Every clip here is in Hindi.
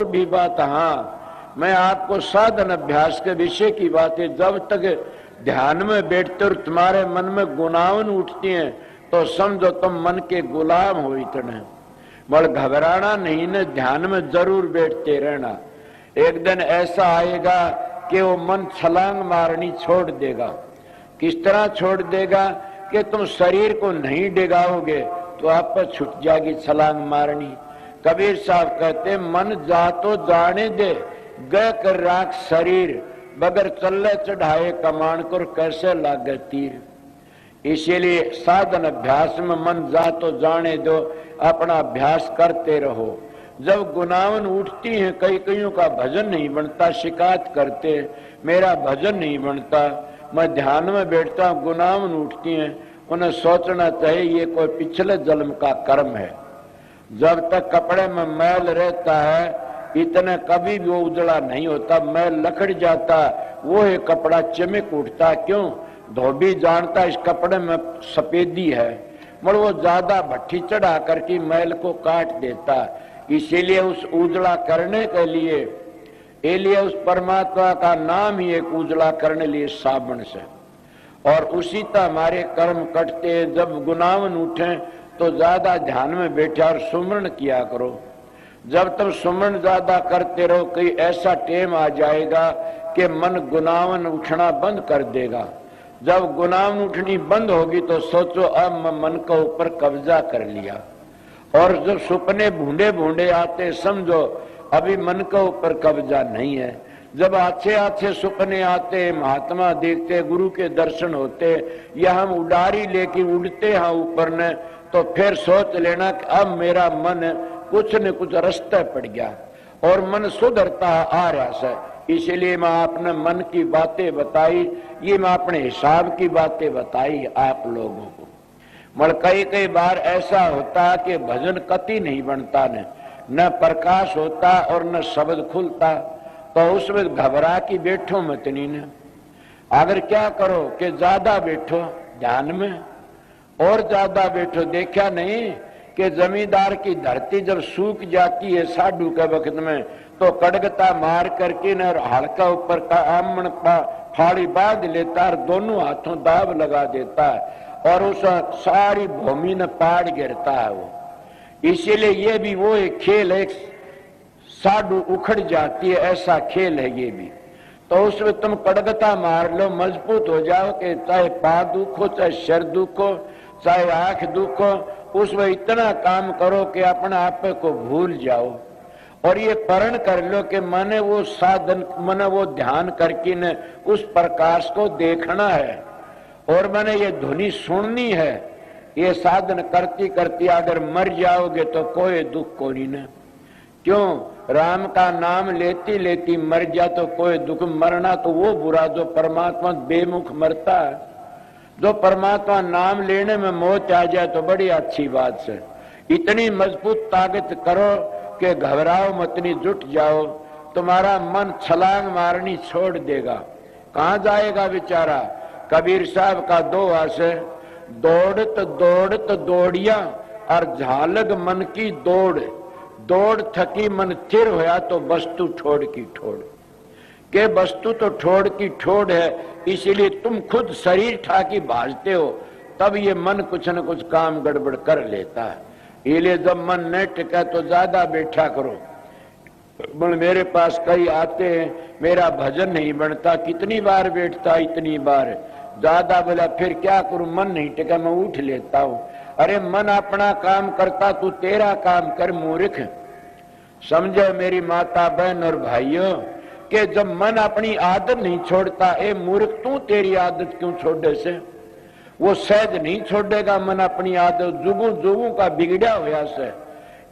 भी बात, हाँ मैं आपको साधन अभ्यास के विषय की बात है। जब तक ध्यान में बैठते और तुम्हारे मन में गुनावन उठती हैं तो समझो तुम मन के गुलाम हो इतने। बड़ घबराना नहीं न, ध्यान में जरूर बैठते रहना। एक दिन ऐसा आएगा कि वो मन छलांग मारनी छोड़ देगा। किस तरह छोड़ देगा कि तुम शरीर को नहीं डिगाओगे तो आप पर छूट जाएगी छलांग मारनी। कबीर साहब कहते मन जा तो जाने दे, गए कर राख शरीर, बगैर चले चढ़ाए कमान कर कैसे लागे तीर। इसीलिए साधन अभ्यास में मन जा तो जाने दो, अपना अभ्यास करते रहो। जब गुनावन उठती हैं, कई कईयों का भजन नहीं बनता, शिकायत करते मेरा भजन नहीं बनता, मैं ध्यान में बैठता हूं, गुनावन उठती हैं, उन्हें सोचना चाहिए ये कोई पिछले जन्म का कर्म है। जब तक कपड़े में मैल रहता है इतने कभी भी वो उजड़ा नहीं होता, मैल लकड़ जाता वो है कपड़ा चमक उठता। क्यों? धोबी जानता इस कपड़े में सफेदी है, मगर वो ज्यादा भट्टी चढ़ा करके मैल को काट देता। इसीलिए उस उजड़ा करने के लिए उस परमात्मा का नाम ही एक उजड़ा करने लिए साबुन से। और उसी तरह हमारे कर्म कटते हैं। जब गुनावन उठे तो ज्यादा ध्यान में बैठे और सुमरण किया करो। जब तुम सुमरण ज्यादा करते रहो, कहीं ऐसा टेम आ जाएगा कि मन गुनावन उठना बंद कर देगा। जब गुनावन उठनी बंद होगी तो सोचो अब मैं मन के ऊपर कब्जा कर लिया। और जब सपने भूंडे भूंडे आते समझो अभी मन के ऊपर कब्जा नहीं है। जब अच्छे अच्छे सपने आते, महात्मा देखते, गुरु के दर्शन होते, या हम उडारी लेके उड़ते हैं ऊपर ने, तो फिर सोच लेना कि अब मेरा मन कुछ न कुछ रास्ते पड़ गया और मन सुधरता आ रहा है। इसीलिए मैं आपने मन की बातें बताई, ये मैं अपने हिसाब की बातें बताई आप लोगों को। मगर कई बार ऐसा होता कि भजन कति नहीं बनता, न प्रकाश होता और न शब्द खुलता, तो उसमें घबरा के बैठो मत नहीं न। अगर क्या करो कि ज्यादा बैठो ध्यान में और ज्यादा बैठो। देखा नहीं कि जमींदार की धरती जब सूख जाती है साढ़ू के वक्त में तो कड़गता मार करके न हल्का ऊपर का आमण फाड़ी बांध लेता और दोनों हाथों दाब लगा देता है और उस सारी भूमि न पाड़ गिरता है वो। इसीलिए ये भी वो एक खेल है, साढ़ू उखड़ जाती है, ऐसा खेल है ये भी। तो उसमें तुम कड़गता मार लो, मजबूत हो जाओ कि चाहे पांव दुखो, चाहे सिर दुखो, चाहे आंख दुखो, उसमें इतना काम करो कि अपने आप को भूल जाओ। और ये प्रण कर लो कि मैंने वो साधन, मैंने वो ध्यान करके न उस प्रकाश को देखना है और मैंने ये ध्वनि सुननी है। ये साधन करती करती अगर मर जाओगे तो कोई दुख को नहीं न। क्यों? राम का नाम लेती लेती मर जा तो कोई दुख। मरना तो वो बुरा जो परमात्मा बेमुख मरता है। जो परमात्मा नाम लेने में मौत आ जाए तो बड़ी अच्छी बात है। इतनी मजबूत ताकत करो कि घबराओ मत, नहीं जुट जाओ, तुम्हारा मन छलांग मारनी छोड़ देगा। कहां जाएगा बेचारा? कबीर साहब का दोहा है, दौड़त दौड़त दौड़िया और झालग मन की दौड़, दौड़ थकी मन थिर होया तो वस्तु छोड़ की ठोड़। के वस्तु तो ठोड़ की ठोड़ है, इसीलिए तुम खुद शरीर ठाकी भाजते हो, तब ये मन कुछ न कुछ काम गड़बड़ कर लेता है। इसलिए जब मन न टिका तो ज्यादा बैठा करो। मेरे पास कई आते हैं, मेरा भजन नहीं बनता, कितनी बार बैठता, इतनी बार ज्यादा बोला, फिर क्या करूं, मन नहीं टिका, मैं उठ लेता हूं। अरे मन अपना काम करता, तू तेरा काम कर मूर्ख। समझो मेरी माता बहन और भाइयों कि जब मन अपनी आदत नहीं छोड़ता, ए मूर्ख तू तेरी आदत क्यों छोड़े से? वो सहज नहीं छोड़ेगा मन अपनी आदत, जुगू जुगू का बिगड़ा हुआ से।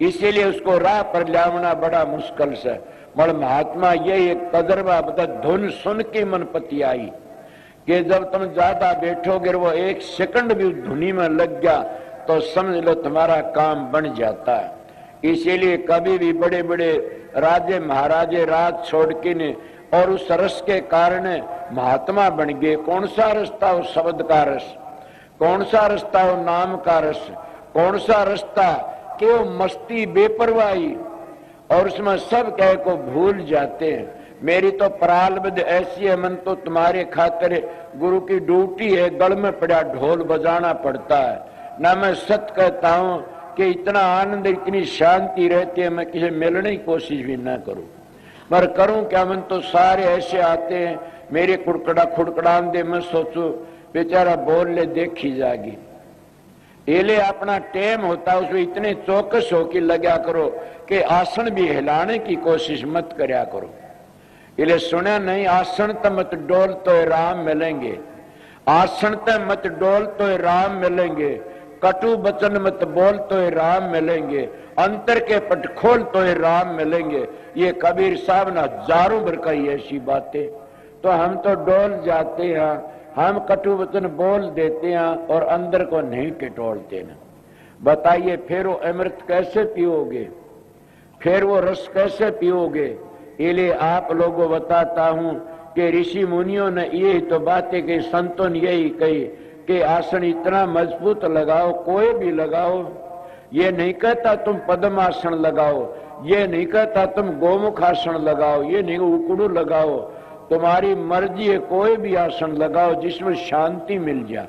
इसीलिए उसको राह पर लावना बड़ा मुश्किल से। मगर महात्मा ये एक तजर्बा बता, धुन सुन के मन पति आई कि जब तुम ज्यादा बैठोगे वो एक सेकंड भी उस धुनी में लग गया तो समझ लो तुम्हारा काम बन जाता है। इसीलिए कभी भी बड़े बड़े राजे महाराजे राज छोड़ के ने और उस रस के कारण महात्मा बन गए। कौन सा रास्ता? उस शब्द का रस। कौन सा रास्ता? वो नाम का रस। कौन सा रास्ता? कि वो मस्ती बेपरवाही और उसमें सब कह को भूल जाते हैं। मेरी तो प्रारब्ध ऐसी है, मन तो तुम्हारे खातिर गुरु की ड्यूटी है, गल में पड़ा ढोल बजाना पड़ता है ना। मैं सत्य कहता हूं कि इतना आनंद इतनी शांति रहती है, मैं किसी मिलने की कोशिश भी ना करूं। पर करूं क्या, मन तो सारे ऐसे आते हैं मेरे खुड़कड़ान दे, मैं सोचू बेचारा बोल ले देखी जागी। एले अपना टेम होता है, उसमें इतने चौकस होकर लगा करो कि आसन भी हिलाने की कोशिश मत करया करो। इले सुना नहीं, आसन तो मत डोल तो राम मिलेंगे, आसन तो मत डोल तो राम मिलेंगे, कटु बचन मत बोल तो राम मिलेंगे, अंतर के पट खोल तो राम मिलेंगे। ये कबीर साहब ने हजारों बार कही ऐसी बातें, तो हम तो डोल जाते हैं, हम कटु वचन बोल देते हैं और अंदर को नहीं टिटोलते ना। बताइए फिर वो अमृत कैसे पियोगे, फिर वो रस कैसे पियोगे। इसलिए आप लोगों बताता हूं कि ऋषि मुनियों ने यही तो बातें कही, संतों ने यही कही कि आसन इतना मजबूत लगाओ, कोई भी लगाओ। ये नहीं कहता तुम पद्मासन लगाओ, ये नहीं कहता तुम गोमुख आसन लगाओ, ये नहीं उकड़ू लगाओ, तुम्हारी मर्जी है, कोई भी आसन लगाओ जिसमें शांति मिल जाए।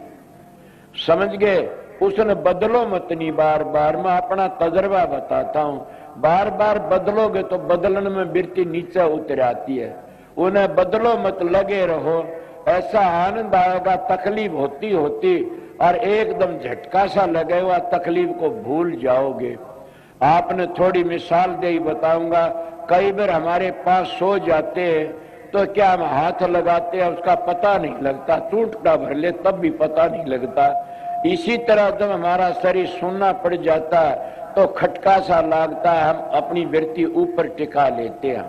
समझ गए, उसने बदलो मत नहीं बार बार। मैं अपना तजर्बा बताता हूं, बार बार बदलोगे तो बदलने में वृत्ति नीचे उतर आती है। उन्हें बदलो मत, लगे रहो, ऐसा आनंद आएगा। तकलीफ होती होती और एकदम झटका सा लगे हुआ, तकलीफ को भूल जाओगे। आपने थोड़ी मिसाल दे ही बताऊंगा। कई बार हमारे पास सो जाते हैं तो क्या हम हाथ लगाते हैं, उसका पता नहीं लगता, टूटता भर ले तब भी पता नहीं लगता। इसी तरह जब हमारा शरीर सुनना पड़ जाता है तो खटका सा लगता है, हम अपनी वृत्ति ऊपर टिका लेते हैं।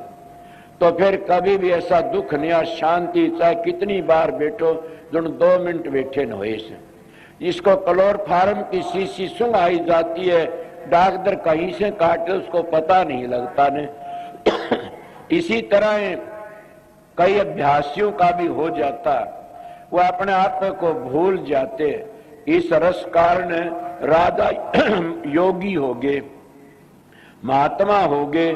तो फिर कभी भी ऐसा दुख नहीं और शांति, चाहे कितनी बार बैठो, जो 2 मिनट बैठे न हुए से। इसको क्लोरोफॉर्म की शीशी सुंघाई जाती है, डॉक्टर कहीं से काटे उसको पता नहीं लगता ने। इसी तरह कई अभ्यासियों का भी हो जाता, वो अपने आप को भूल जाते। इस रस कारण राजा योगी हो गए, महात्मा हो गए,